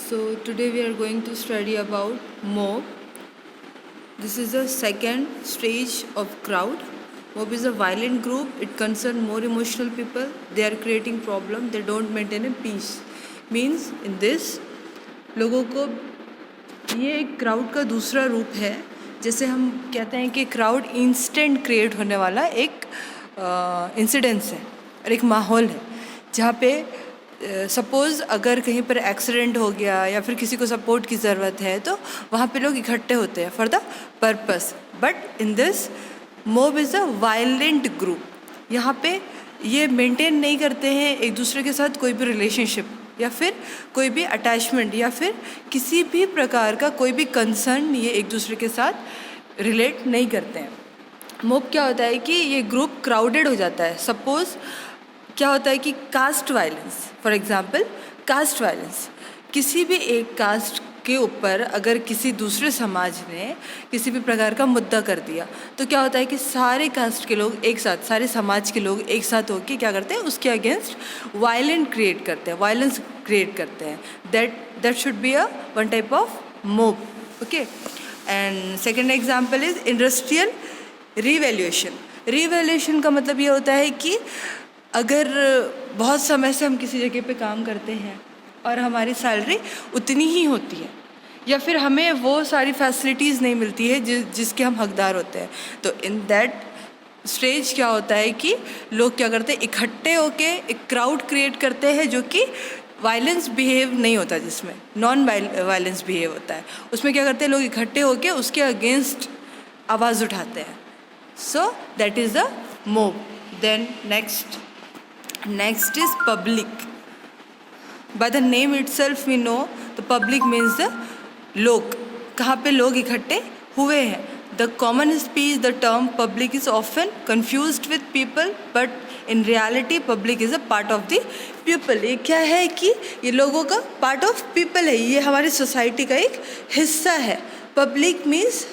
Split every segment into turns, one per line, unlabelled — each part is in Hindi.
So today we are going to study about mob. This is the second stage of crowd. Mob is a violent group. It concerns more emotional people. They are creating problem. They don't maintain a peace. Means in this लोगों को ये एक क्राउड का दूसरा रूप है. जैसे हम कहते हैं कि क्राउड इंस्टेंट क्रिएट होने वाला एक इंसिडेंस है और एक माहौल है जहाँ पे सपोज़ अगर कहीं पर एक्सीडेंट हो गया या फिर किसी को सपोर्ट की ज़रूरत है तो वहाँ पे लोग इकट्ठे होते हैं for the purpose. But in this mob is a violent group. यहाँ पे ये मेंटेन नहीं करते हैं एक दूसरे के साथ कोई भी रिलेशनशिप या फिर कोई भी अटैचमेंट या फिर किसी भी प्रकार का कोई भी कंसर्न ये एक दूसरे के साथ रिलेट नहीं करते हैं. मोब क्या होता है कि ये ग्रुप क्राउडेड हो जाता है. सपोज़ क्या होता है कि caste violence, for example caste violence, किसी भी एक कास्ट के ऊपर अगर किसी दूसरे समाज ने किसी भी प्रकार का मुद्दा कर दिया तो क्या होता है कि सारे कास्ट के लोग एक साथ, सारे समाज के लोग एक साथ होकर क्या करते हैं, उसके अगेंस्ट वायलेंस क्रिएट करते हैं. That should be a one type of mob. Okay. And second example is industrial revaluation का मतलब ये होता है कि अगर बहुत समय से हम किसी जगह पे काम करते हैं और हमारी सैलरी उतनी ही होती है या फिर हमें वो सारी फैसिलिटीज़ नहीं मिलती है जिसके हम हकदार होते हैं, तो इन दैट स्टेज क्या होता है कि लोग क्या करते हैं, इकट्ठे होके एक क्राउड क्रिएट करते हैं जो कि वायलेंस बिहेव नहीं होता, जिसमें नॉन वायलेंस बिहेव होता है. उसमें क्या करते हैं, लोग इकट्ठे होके उसके अगेंस्ट आवाज़ उठाते हैं. So that is the mob. Then next is public. By the name itself we know the public means the लोग, कहाँ पे लोग इकट्ठे हुए हैं. The common speech, the term public is often confused with people, but in reality public is a part of the people. ये क्या है कि ये लोगों का part of people है, ये हमारी सोसाइटी का एक हिस्सा है. Public means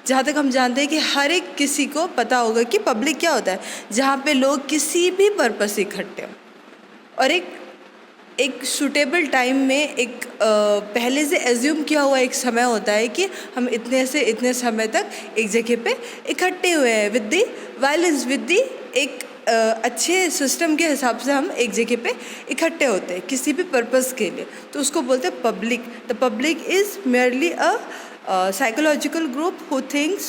जहाँ तक हम जानते हैं कि हर एक किसी को पता होगा कि पब्लिक क्या होता है, जहाँ पे लोग किसी भी पर्पस से इकट्ठे हों और एक सूटेबल टाइम में एक पहले से एज्यूम किया हुआ एक समय होता है कि हम इतने से इतने समय तक एक जगह पे इकट्ठे हुए हैं with the violence, with the एक अच्छे सिस्टम के हिसाब से हम एक जगह पे इकट्ठे होते हैं किसी भी पर्पस के लिए, तो उसको बोलते हैं public. The public is merely a psychological group who thinks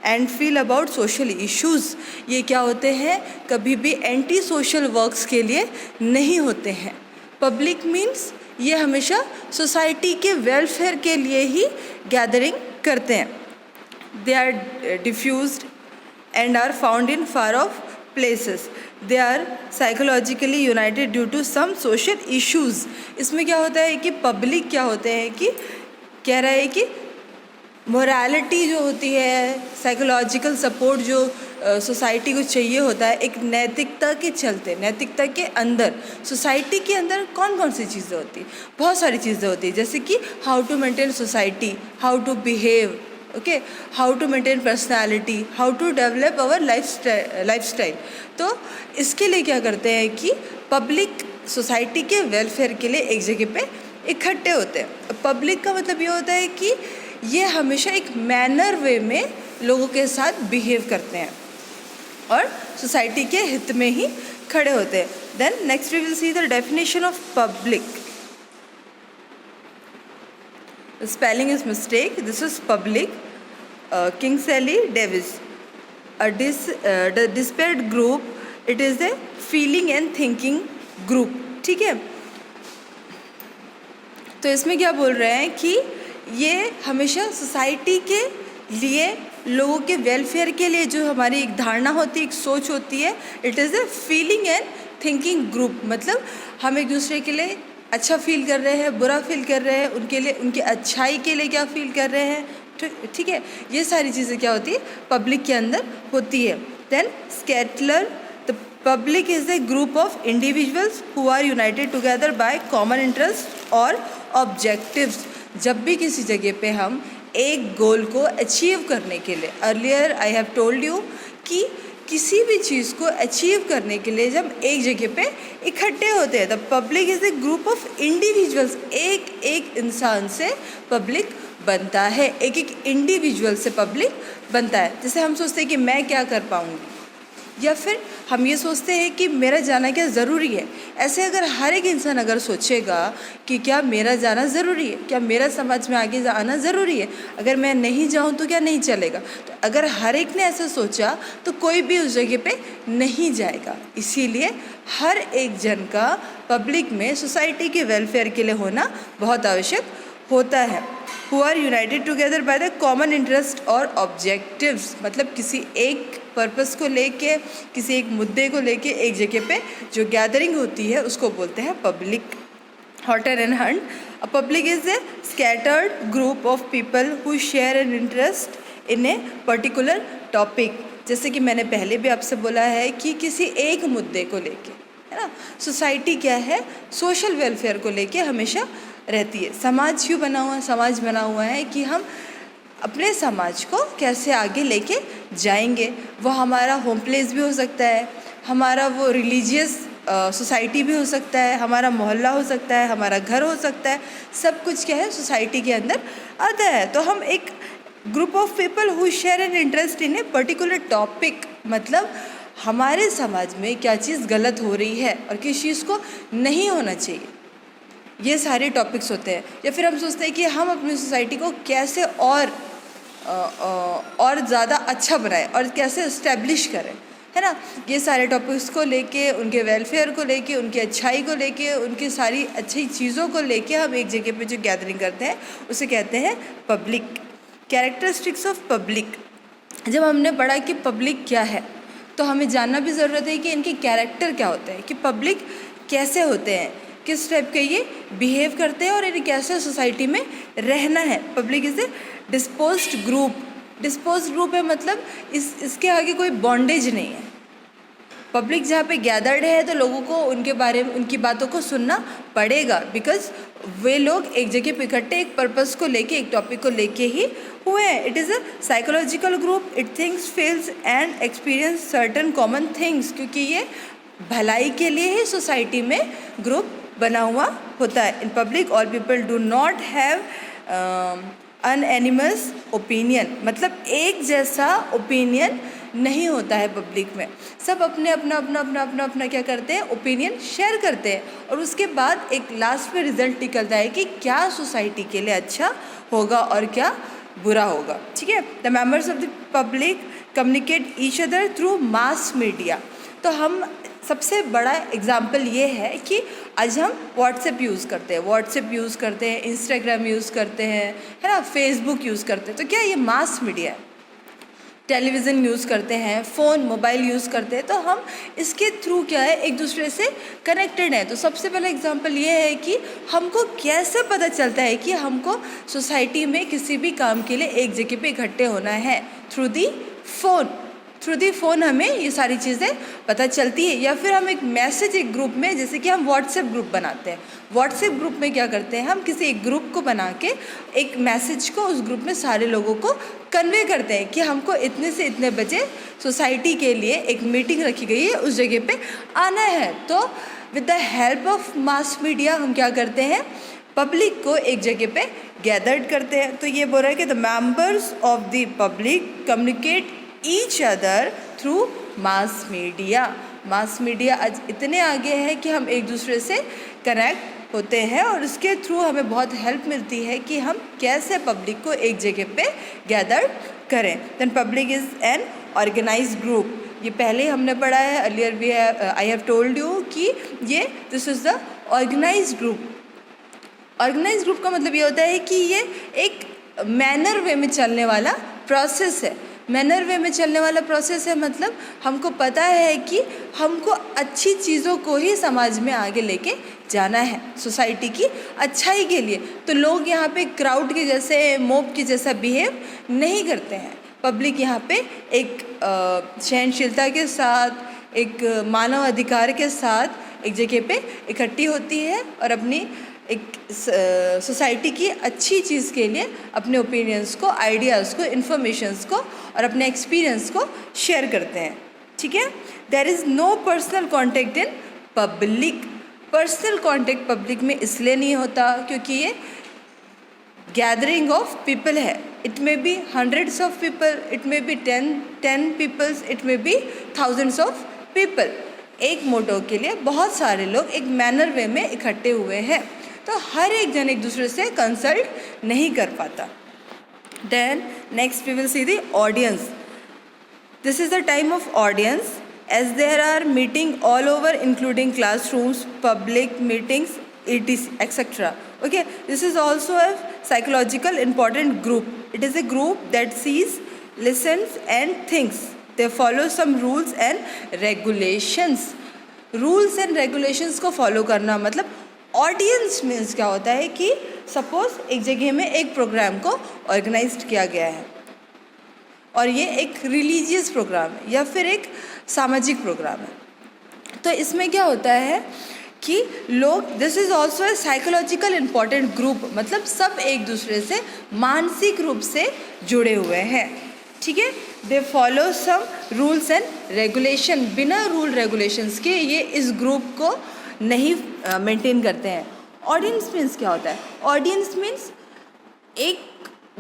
and feel about social issues. ये क्या होते हैं, कभी भी एंटी सोशल वर्क्स के लिए नहीं होते हैं. पब्लिक मीन्स ये हमेशा सोसाइटी के वेलफेयर के लिए ही गैदरिंग करते हैं. They are diffused and are found in far of places. They are psychologically united due to some social issues. इसमें क्या होता है कि पब्लिक क्या होते हैं कि कह रहा है कि मोरालिटी जो होती है, साइकोलॉजिकल सपोर्ट जो सोसाइटी को चाहिए होता है, एक नैतिकता के चलते, नैतिकता के अंदर सोसाइटी के अंदर कौन कौन सी चीज़ें होती हैं, बहुत सारी चीज़ें होती हैं, जैसे कि how to maintain society, how to behave, okay, how to maintain personality, how to develop our lifestyle. तो इसके लिए क्या करते हैं कि पब्लिक सोसाइटी के वेलफेयर के लिए एक जगह पे इकट्ठे होते हैं. पब्लिक का मतलब ये होता है कि ये हमेशा एक मैनर वे में लोगों के साथ बिहेव करते हैं और सोसाइटी के हित में ही खड़े होते हैं. Then next we will see the definition of public. Spelling is mistake. This is public. Kingsley Davis. Despaired group. It is a feeling and thinking group. ठीक है. तो इसमें क्या बोल रहे हैं कि ये हमेशा सोसाइटी के लिए, लोगों के वेलफेयर के लिए जो हमारी एक धारणा होती है, एक सोच होती है, it is a feeling and thinking group. मतलब हम एक दूसरे के लिए अच्छा फील कर रहे हैं, बुरा फील कर रहे हैं, उनके लिए, उनकी अच्छाई के लिए क्या फील कर रहे हैं. ठीक है. ये सारी चीज़ें क्या होती है, पब्लिक के अंदर होती है. Then Scatler. The public is a group of individuals who are united together by common interest और ऑब्जेक्टिव्स. जब भी किसी जगह पे हम एक गोल को अचीव करने के लिए, earlier I have told you कि किसी भी चीज़ को अचीव करने के लिए जब एक जगह पे इकट्ठे होते हैं, the public is a group of individuals. एक एक इंसान से पब्लिक बनता है, एक एक इंडिविजुअल से पब्लिक बनता है। जैसे हम सोचते हैं कि मैं क्या कर पाऊँगी, या फिर हम ये सोचते हैं कि मेरा जाना क्या ज़रूरी है। ऐसे अगर हर एक इंसान अगर सोचेगा कि क्या मेरा जाना ज़रूरी है, क्या मेरा समाज में आगे आना ज़रूरी है, अगर मैं नहीं जाऊँ तो क्या नहीं चलेगा, तो अगर हर एक ने ऐसा सोचा तो कोई भी उस जगह पे नहीं जाएगा। इसीलिए हर एक जन का पब्लिक में सोसाइटी के वेलफेयर के लिए होना बहुत आवश्यक होता है। Who are united together by the common interest और ऑब्जेक्टिव्स, मतलब किसी एक पर्पस को लेके, किसी एक मुद्दे को लेके एक जगह पे जो गैदरिंग होती है उसको बोलते हैं public. Hotter and Hunt, a public is a scattered group of people who share an interest in a particular topic. जैसे कि मैंने पहले भी आपसे बोला है कि किसी एक मुद्दे को लेके, है ना, सोसाइटी क्या है, सोशल वेलफेयर को लेके हमेशा रहती है। समाज क्यों बना हुआ है? समाज बना हुआ है कि हम अपने समाज को कैसे आगे लेके जाएंगे। वो हमारा होम प्लेस भी हो सकता है, हमारा वो रिलीजियस सोसाइटी भी हो सकता है, हमारा मोहल्ला हो सकता है, हमारा घर हो सकता है। सब कुछ क्या है, सोसाइटी के अंदर आता है। तो हम एक group of people who share an interest in a particular topic, मतलब हमारे समाज में क्या चीज़ गलत हो रही है और किस चीज़ को नहीं होना चाहिए, ये सारे टॉपिक्स होते हैं। या फिर हम सोचते हैं कि हम अपनी सोसाइटी को कैसे और ज़्यादा अच्छा बनाएं और कैसे इस्टेब्लिश करें, है ना। ये सारे टॉपिक्स को लेके, उनके वेलफेयर को लेके, उनकी अच्छाई को लेके, उनकी सारी अच्छी चीज़ों को लेके हम एक जगह पे जो गैदरिंग करते हैं उसे कहते हैं पब्लिक। कैरेक्टरिस्टिक्स ऑफ पब्लिक, जब हमने पढ़ा कि पब्लिक क्या है तो हमें जानना भी ज़रूरत है कि इनके कैरेक्टर क्या होते हैं, कि पब्लिक कैसे होते हैं, किस टाइप के ये बिहेव करते हैं और इन्हें कैसे सोसाइटी में रहना है। Public is A disposed group. Disposed group है मतलब इसके आगे कोई बॉन्डेज नहीं है। पब्लिक जहाँ पे गैदर्ड है तो लोगों को उनके बारे में, उनकी बातों को सुनना पड़ेगा, बिकॉज वे लोग एक जगह पे इकट्ठे एक पर्पस को लेके, एक टॉपिक को लेके ही हुए हैं। It is a psychological group, it thinks, feels and experience certain common things, क्योंकि ये भलाई के लिए ही सोसाइटी में ग्रुप बना हुआ होता है। In public all people do not have unanimous opinion, मतलब एक जैसा ओपिनियन नहीं होता है पब्लिक में। सब अपने अपना क्या करते हैं, ओपिनियन शेयर करते हैं और उसके बाद एक लास्ट में रिजल्ट निकलता है कि क्या सोसाइटी के लिए अच्छा होगा और क्या बुरा होगा। ठीक है। The members of the public communicate each other through mass media. तो हम सबसे बड़ा एग्जाम्पल ये है कि आज हम व्हाट्सएप यूज़ करते हैं, इंस्टाग्राम यूज़ करते हैं, है ना, फेसबुक यूज़ करते हैं। तो क्या ये मास मीडिया है? टेलीविज़न यूज़ करते हैं, फ़ोन, मोबाइल यूज़ करते हैं, तो हम इसके थ्रू क्या है, एक दूसरे से कनेक्टेड हैं। तो सबसे पहला एग्जांपल ये है कि हमको कैसे पता चलता है कि हमको सोसाइटी में किसी भी काम के लिए एक जगह पे इकट्ठे होना है, थ्रू दी फ़ोन हमें ये सारी चीज़ें पता चलती है। या फिर हम एक मैसेज एक ग्रुप में, जैसे कि हम व्हाट्सएप ग्रुप बनाते हैं, व्हाट्सएप ग्रुप में क्या करते हैं, हम किसी एक ग्रुप को बना के एक मैसेज को उस ग्रुप में सारे लोगों को कन्वे करते हैं कि हमको इतने से इतने बजे सोसाइटी के लिए एक मीटिंग रखी गई है, उस जगह पे आना है। तो with the help of mass media हम क्या करते हैं, पब्लिक को एक जगह पे गैदर्ड करते हैं। तो ये बोल रहा है कि the members of the public communicate each other through mass media. Mass media आज इतने आगे है कि हम एक दूसरे से कनेक्ट होते हैं और उसके थ्रू हमें बहुत हेल्प मिलती है कि हम कैसे पब्लिक को एक जगह पे गैदर करें। Then public is an organised group. ये पहले हमने पढ़ा है, अर्लियर भी आई हैव टोल्ड यू कि ये this is the organised group. Organised group का मतलब ये होता है कि ये एक मैनर वे में चलने वाला प्रोसेस है। मैनर वे में चलने वाला प्रोसेस है मतलब हमको पता है कि हमको अच्छी चीज़ों को ही समाज में आगे लेके जाना है, सोसाइटी की अच्छाई के लिए। तो लोग यहाँ पे क्राउड के जैसे, मोब के जैसा बिहेव नहीं करते हैं। पब्लिक यहाँ पे एक सहनशीलता के साथ, एक मानव अधिकार के साथ एक जगह पे इकट्ठी होती है और अपनी एक सोसाइटी की अच्छी चीज़ के लिए अपने ओपिनियंस को, आइडियाज़ को, इन्फॉर्मेशंस को और अपने एक्सपीरियंस को शेयर करते हैं। ठीक है। There is no personal contact in public. Personal contact public में इसलिए नहीं होता क्योंकि ये गैदरिंग ऑफ पीपल है। It may be hundreds of people, it may be ten peoples, it may be thousands of people. एक मोटो के लिए बहुत सारे लोग एक मैनर वे में इकट्ठे हुए हैं, तो हर एक जन एक दूसरे से कंसल्ट नहीं कर पाता। Then next we will see the audience. This is the time of audience as there are meeting all over including classrooms, public meetings, etc. Okay, this is also a psychological important group. It is a group that sees, listens and thinks. They follow some rules and regulations. Rules and regulations को फॉलो करना मतलब ऑडियंस मीन्स क्या होता है कि सपोज एक जगह में एक प्रोग्राम को ऑर्गेनाइज किया गया है और ये एक रिलीजियस प्रोग्राम है या फिर एक सामाजिक प्रोग्राम है, तो इसमें क्या होता है कि लोग, this is also a psychological important group, मतलब सब एक दूसरे से मानसिक रूप से जुड़े हुए हैं। ठीक है, they follow some rules and regulation. बिना रूल रेगुलेशंस के ये इस ग्रुप को नहीं मेंटेन करते हैं। ऑडियंस मीन्स क्या होता है? ऑडियंस मीन्स एक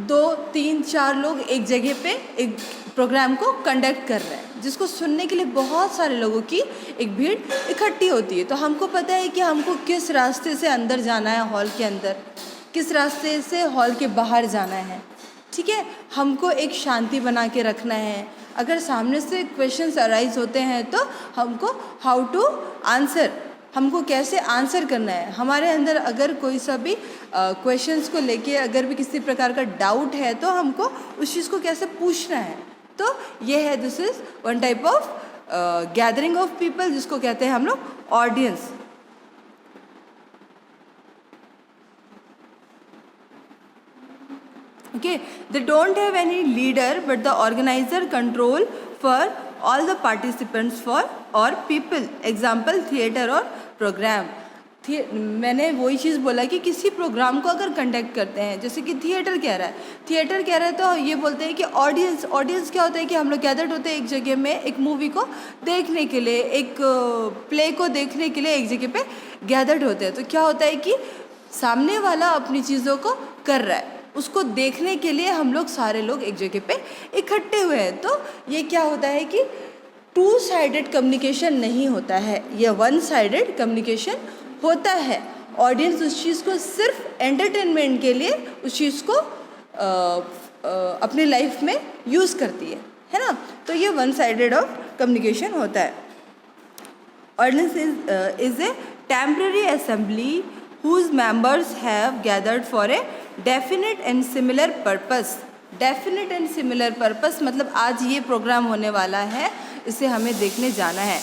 दो तीन चार लोग एक जगह पे एक प्रोग्राम को कंडक्ट कर रहे हैं, जिसको सुनने के लिए बहुत सारे लोगों की एक भीड़ इकट्ठी होती है। तो हमको पता है कि हमको किस रास्ते से अंदर जाना है हॉल के अंदर, किस रास्ते से हॉल के बाहर जाना है। ठीक है, हमको एक शांति बना के रखना है। अगर सामने से क्वेश्चंस अराइज होते हैं तो हमको हाउ टू आंसर, हमको कैसे आंसर करना है। हमारे अंदर अगर कोई सा भी क्वेश्चंस को लेके अगर भी किसी प्रकार का डाउट है तो हमको उस चीज़ को कैसे पूछना है। तो ये है, this is one type of gathering of people, जिसको कहते हैं हम लोग audience. Okay, they don't have any leader but the organizer control for all the participants for or people. Example theater और program. मैंने वही चीज़ बोला कि किसी प्रोग्राम को अगर कंडक्ट करते हैं, जैसे कि थिएटर कह रहा है, थिएटर कह रहा है तो ये बोलते हैं कि ऑडियंस। ऑडियंस क्या होता है कि हम लोग गैदर्ड होते हैं एक जगह में एक मूवी को देखने के लिए, एक प्ले को देखने के लिए एक जगह पे गैदर्ड होते हैं। तो क्या होता है कि सामने वाला अपनी चीज़ों को कर रहा है, उसको देखने के लिए हम लोग सारे लोग एक जगह पे इकट्ठे हुए हैं। तो ये क्या होता है कि टू साइडेड कम्युनिकेशन नहीं होता है, ये वन साइडेड कम्युनिकेशन होता है। ऑडियंस उस चीज़ को सिर्फ एंटरटेनमेंट के लिए उस चीज़ को अपने लाइफ में यूज़ करती है ना। तो ये वन साइडेड ऑफ कम्युनिकेशन होता है। Audience is a temporary assembly whose members have gathered for a definite and similar purpose. Definite and similar purpose मतलब आज ये प्रोग्राम होने वाला है, इसे हमें देखने जाना है।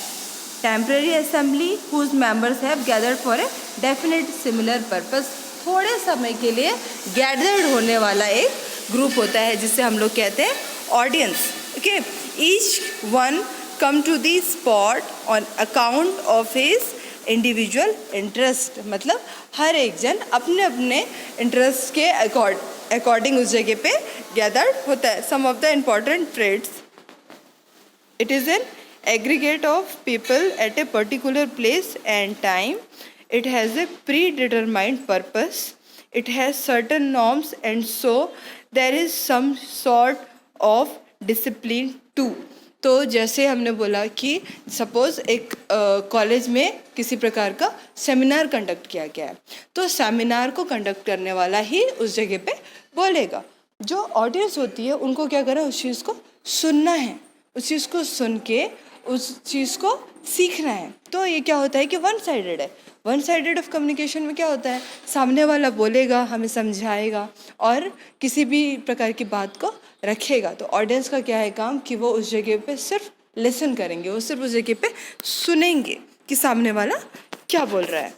Temporary assembly whose members have gathered for a definite similar purpose, थोड़े समय के लिए gathered होने वाला एक ग्रुप होता है जिसे हम लोग कहते हैं audience. Okay, each one come to the spot on account of his individual interest, मतलब हर एक जन अपने अपने इंटरेस्ट के अकॉर्डिंग उस जगह पे गैदर्ड होता है। Some of the important traits, it is an aggregate of people at a particular place and time, it has a predetermined purpose, it has certain norms and so there is some sort of discipline too. तो जैसे हमने बोला कि सपोज़ एक कॉलेज में किसी प्रकार का सेमिनार कंडक्ट किया गया है, तो सेमिनार को कंडक्ट करने वाला ही उस जगह पे बोलेगा। जो ऑडियंस होती है उनको क्या करना है, उस चीज़ को सुनना है, उस चीज़ को सुन के उस चीज़ को सीखना है। तो ये क्या होता है कि वन साइडेड है। वन साइडेड ऑफ कम्युनिकेशन में क्या होता है, सामने वाला बोलेगा, हमें समझाएगा और किसी भी प्रकार की बात को रखेगा। तो ऑडियंस का क्या है काम कि वो उस जगह पे सिर्फ लिसन करेंगे, वो सिर्फ उस जगह पे सुनेंगे कि सामने वाला क्या बोल रहा है।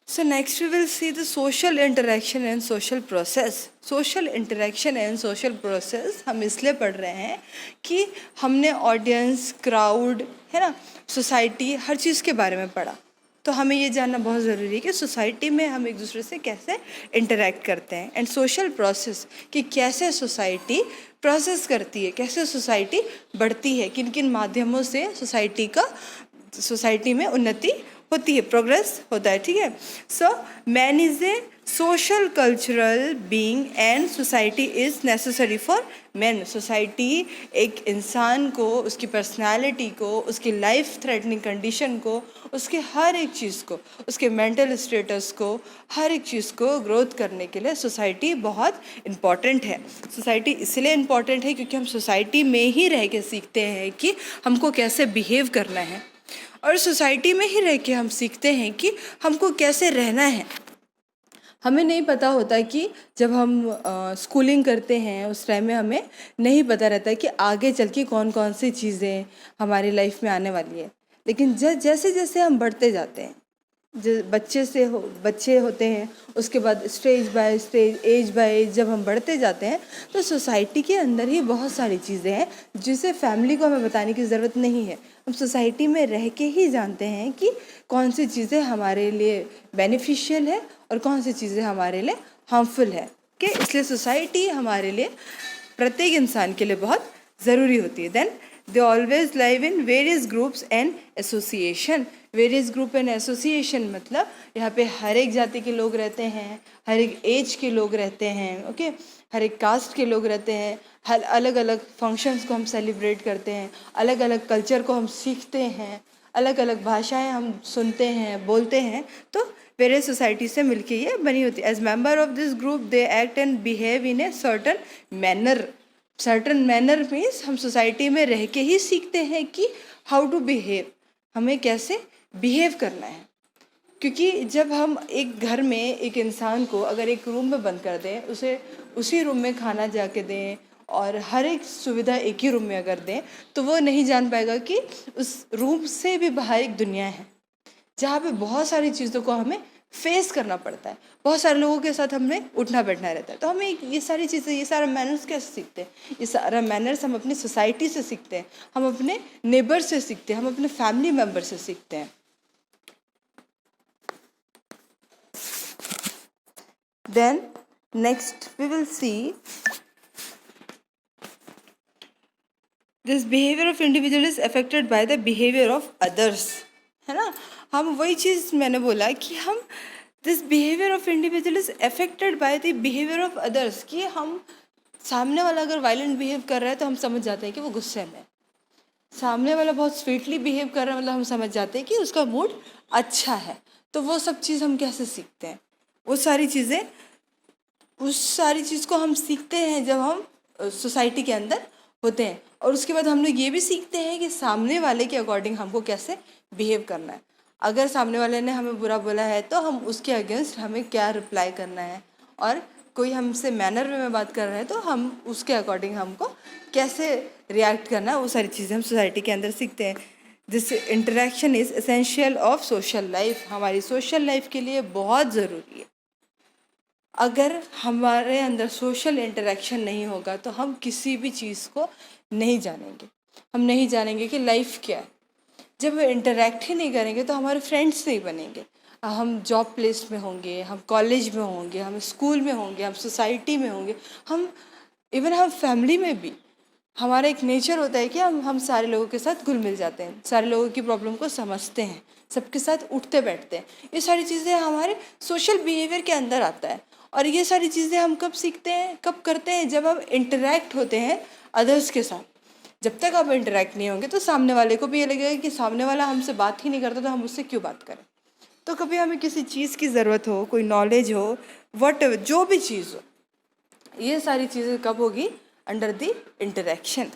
So next we will see the social interaction and social process. Social interaction and social process हम इसलिए पढ़ रहे हैं कि हमने ऑडियंस, क्राउड है ना, सोसाइटी, हर चीज़ के बारे में पढ़ा। तो हमें ये जानना बहुत ज़रूरी है कि सोसाइटी में हम एक दूसरे से कैसे इंटरेक्ट करते हैं, एंड सोशल प्रोसेस कि कैसे सोसाइटी प्रोसेस करती है, कैसे सोसाइटी बढ़ती है, किन किन माध्यमों से सोसाइटी में उन्नति होती है, प्रोग्रेस होता है। ठीक है। So man is a social cultural being and society is necessary for man. Society एक इंसान को, उसकी पर्सनालिटी को, उसकी लाइफ थ्रेटनिंग कंडीशन को, उसके हर एक चीज़ को, उसके मेंटल स्टेटस को, हर एक चीज़ को ग्रोथ करने के लिए सोसाइटी बहुत इम्पॉर्टेंट है। सोसाइटी इसलिए इम्पॉर्टेंट है क्योंकि हम सोसाइटी में ही रह के सीखते हैं कि हमको कैसे बिहेव करना है, और सोसाइटी में ही रह के हम सीखते हैं कि हमको कैसे रहना है। हमें नहीं पता होता कि जब हम स्कूलिंग करते हैं उस टाइम में हमें नहीं पता रहता है कि आगे चल के कौन कौन सी चीज़ें हमारी लाइफ में आने वाली है। लेकिन जैसे जैसे हम बढ़ते जाते हैं, बच्चे होते हैं, उसके बाद stage by stage, age by age जब हम बढ़ते जाते हैं तो सोसाइटी के अंदर ही बहुत सारी चीज़ें हैं जिसे फैमिली को हमें बताने की ज़रूरत नहीं है। हम सोसाइटी में रह के ही जानते हैं कि कौन सी चीज़ें हमारे लिए बेनिफिशियल है और कौन सी चीज़ें हमारे लिए हार्मफुल है। कि इसलिए सोसाइटी हमारे लिए, प्रत्येक इंसान के लिए बहुत ज़रूरी होती है। Then they always live in various groups and association. Various group and association मतलब यहाँ पे हर एक जाति के लोग रहते हैं, हर एक एज के लोग रहते हैं, ओके, हर एक कास्ट के लोग रहते हैं, हर अलग अलग फंक्शंस को हम सेलिब्रेट करते हैं, अलग अलग कल्चर को हम सीखते हैं, अलग अलग भाषाएं हम सुनते हैं, बोलते हैं। तो वेरियस सोसाइटी से मिलके ये बनी होती है। As member of this group they act and behave in a certain manner. Certain manner means हम सोसाइटी में रह के ही सीखते हैं कि हाउ टू बिहेव, हमें कैसे बिहेव करना है। क्योंकि जब हम एक घर में एक इंसान को अगर एक रूम में बंद कर दें, उसे उसी रूम में खाना जाके दें और हर एक सुविधा एक ही रूम में अगर दें, तो वो नहीं जान पाएगा कि उस रूम से भी बाहर एक दुनिया है जहाँ पे बहुत सारी चीज़ों को हमें फेस करना पड़ता है, बहुत सारे लोगों के साथ हमें उठना बैठना रहता है। तो हमें ये सारी चीज़ें, ये सारा मैनर्स कैसे सीखते हैं? ये सारा मैनर्स हम अपनी सोसाइटी से सीखते हैं, हम अपने नेबर से सीखते हैं, हम अपने फैमिली मेम्बर से सीखते हैं। Then next we will see this behaviour of individual is affected by the behaviour of others, है ना। हम वही चीज़ मैंने बोला कि हम this behaviour of individual is affected by the behaviour of others, कि हम सामने वाला अगर वायलेंट बिहेव कर रहा है तो हम समझ जाते हैं कि वो गुस्से में। सामने वाला बहुत स्वीटली बिहेव कर रहा है मतलब हम समझ जाते हैं कि उसका मूड अच्छा है। तो वो सब चीज़ हम कैसे सीखते हैं? उस सारी चीज़ को हम सीखते हैं जब हम सोसाइटी के अंदर होते हैं, और उसके बाद हम लोग ये भी सीखते हैं कि सामने वाले के अकॉर्डिंग हमको कैसे बिहेव करना है। अगर सामने वाले ने हमें बुरा बोला है तो हम उसके अगेंस्ट हमें क्या रिप्लाई करना है, और कोई हमसे मैनर में बात कर रहा है तो हम उसके अकॉर्डिंग हमको कैसे रिएक्ट करना है, वो सारी चीज़ें हम सोसाइटी के अंदर सीखते हैं। This interaction is essential of social life, हमारी सोशल लाइफ के लिए बहुत ज़रूरी है। अगर हमारे अंदर सोशल इंटरेक्शन नहीं होगा तो हम किसी भी चीज़ को नहीं जानेंगे, हम नहीं जानेंगे कि लाइफ क्या है। जब हम इंटरेक्ट ही नहीं करेंगे तो हमारे फ्रेंड्स नहीं बनेंगे। हम जॉब प्लेस में होंगे, हम कॉलेज में होंगे, हम स्कूल में होंगे, हम सोसाइटी में होंगे, हम फैमिली में भी हमारा एक नेचर होता है कि हम सारे लोगों के साथ घुल मिल जाते हैं, सारे लोगों की प्रॉब्लम को समझते हैं, सबके साथ उठते बैठते हैं। ये सारी चीज़ें हमारे सोशल बिहेवियर के अंदर आता है। और ये सारी चीज़ें हम कब सीखते हैं, कब करते हैं? जब हम इंटरेक्ट होते हैं अदर्स के साथ। जब तक आप इंटरेक्ट नहीं होंगे तो सामने वाले को भी ये लगेगा कि सामने वाला हमसे बात ही नहीं करता तो हम उससे क्यों बात करें। तो कभी हमें किसी चीज़ की ज़रूरत हो, कोई नॉलेज हो, वट जो भी चीज़ हो, ये सारी चीज़ें कब होगी? Under the interaction.